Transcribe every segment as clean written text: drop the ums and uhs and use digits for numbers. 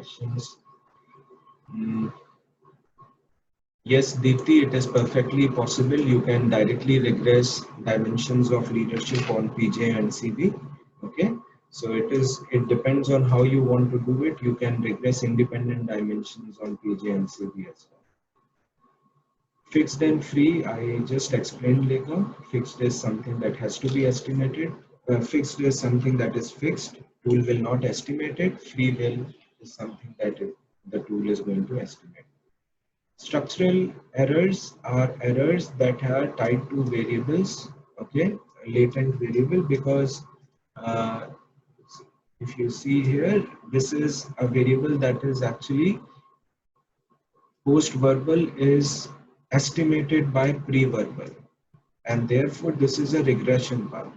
questions. Mm, yes, Deepti, it is perfectly possible. You can directly regress dimensions of leadership on PJ and CB. Okay, so it depends on how you want to do it. You can regress independent dimensions on PJ and CB as well. Fixed and free, I just explained later. Fixed is something that has to be estimated. Fixed is something that is fixed. Tool will not estimate it. Free will is something that the tool is going to estimate. Structural errors are errors that are tied to variables, okay, latent variable, because uh, if you see here, this is a variable that is actually post-verbal is estimated by pre-verbal, and therefore this is a regression path.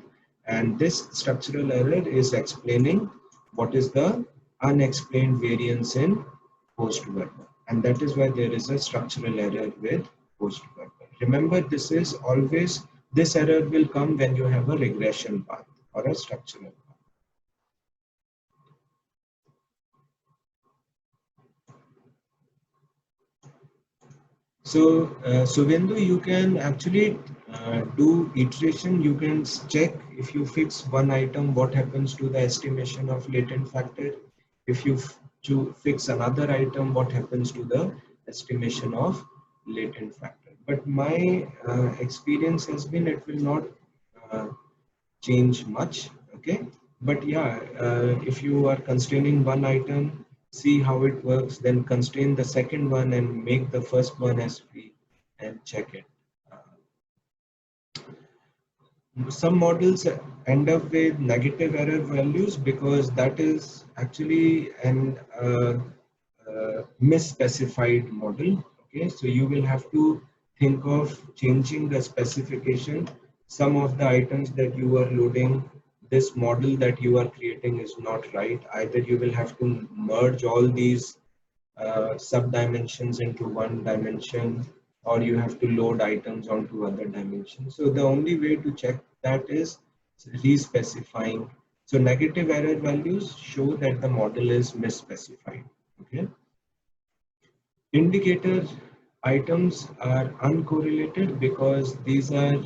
And this structural error is explaining what is the unexplained variance in post-verbal, and that is why there is a structural error with post-verbal. Remember, this error will come when you have a regression path or a structural path. So, Suvendu, you can actually do iteration. You can check if you fix one item, what happens to the estimation of latent factor. If you to fix another item, what happens to the estimation of latent factor. But my experience has been it will not uh, change much. Okay, but yeah, if you are constraining one item, see how it works, then constrain the second one and make the first one as free and check it. Some models end up with negative error values because that is actually an misspecified model. Okay, so you will have to think of changing the specification. Some of the items that you are loading, this model that you are creating is not right. Either you will have to merge all these sub-dimensions into one dimension, or you have to load items onto other dimensions. So the only way to check that is re-specifying. So negative error values show that the model is misspecified. Okay. Indicator items are uncorrelated because these are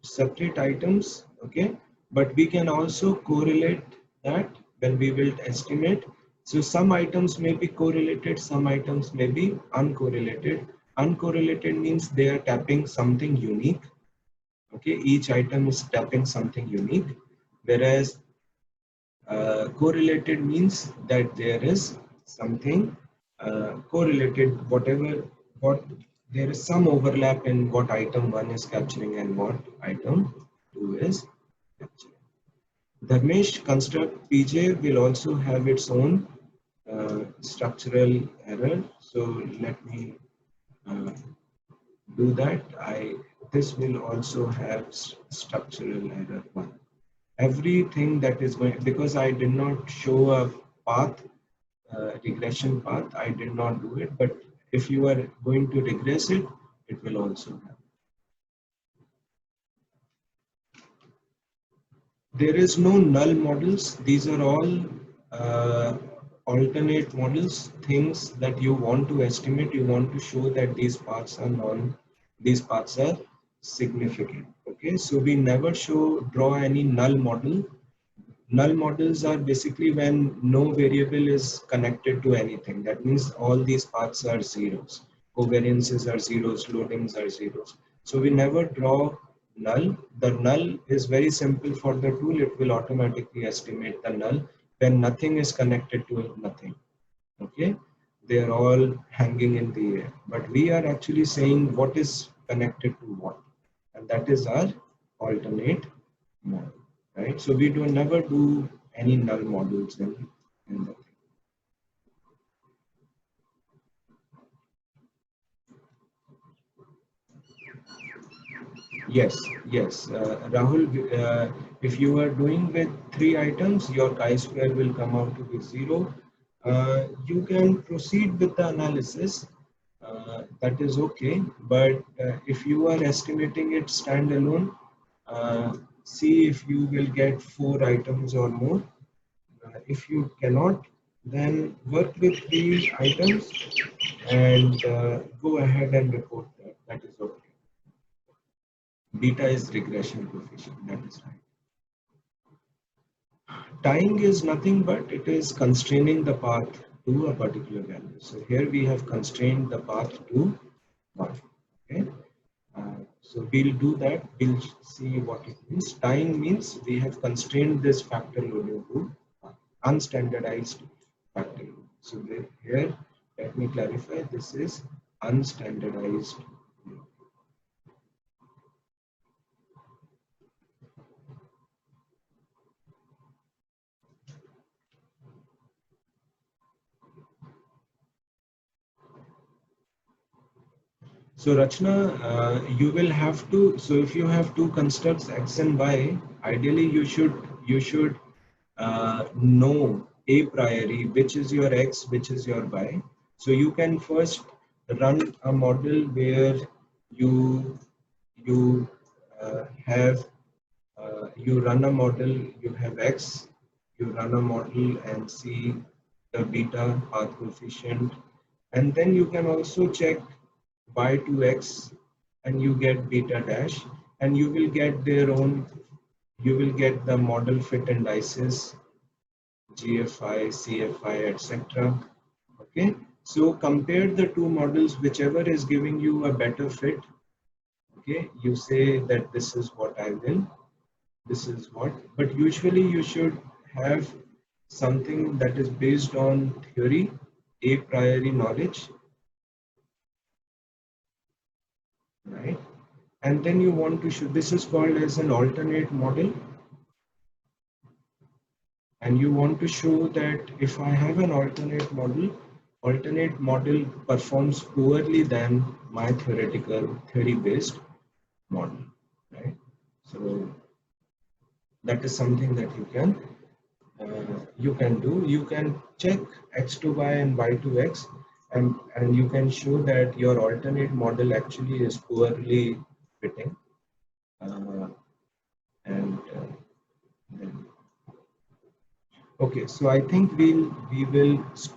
separate items, okay, but we can also correlate that when we will estimate. So some items may be correlated, some items may be uncorrelated. Uncorrelated means they are tapping something unique, okay, each item is tapping something unique, whereas correlated means that there is something correlated, what there is some overlap in what item 1 is capturing and what item 2 is capturing. Dharmesh, construct PJ will also have its own structural error. So let me uh, do that. This will also have structural error 1. Everything that is going, because I did not show a path, regression path, I did not do it, but if you are going to regress it, it will also happen. There is no null models. These are all alternate models, things that you want to estimate. You want to show that these paths are significant. Okay, so we never draw any null model. Null models are basically when no variable is connected to anything. That means all these paths are zeros. Covariances are zeros, loadings are zeros. So we never draw null. The null is very simple for the tool. It will automatically estimate the null when nothing is connected to nothing. Okay, they are all hanging in the air. But we are actually saying what is connected to what, and that is our alternate model. Right, so we do never do any null models in the thing. Yes, yes, Rahul, if you are doing with 3 items, your chi-square will come out to be 0. You can proceed with the analysis, that is okay, but if you are estimating it standalone, see if you will get 4 items or more. If you cannot, Then work with the items and go ahead and report that. That is okay. Beta is regression coefficient. That is right. Tying is nothing but it is constraining the path to a particular value. So here we have constrained the path to 1. Okay. So we'll do that. We'll see what it means. Tying means we have constrained this factor loading to unstandardized factor loading. So here, let me clarify. This is unstandardized. So Rachna, you will have to. So if you have two constructs x and y, ideally you should know a priori which is your x, which is your y. So you can first run a model where you have you run a model, you have x, you run a model and see the beta path coefficient, and then you can also check y to x and you get beta dash, and you will get their own, you will get the model fit indices, GFI, CFI, etc. Okay, so compare the two models, whichever is giving you a better fit. Okay, you say that this is what I will, this is what, but usually you should have something that is based on theory, a priori knowledge, right? And then you want to show, this is called as an alternate model, and you want to show that if I have an alternate model performs poorly than my theoretical theory based model, right? So that is something that you can do. You can check x to y and y to x, and you can show that your alternate model actually is poorly fitting, and then, okay, so I think we will stop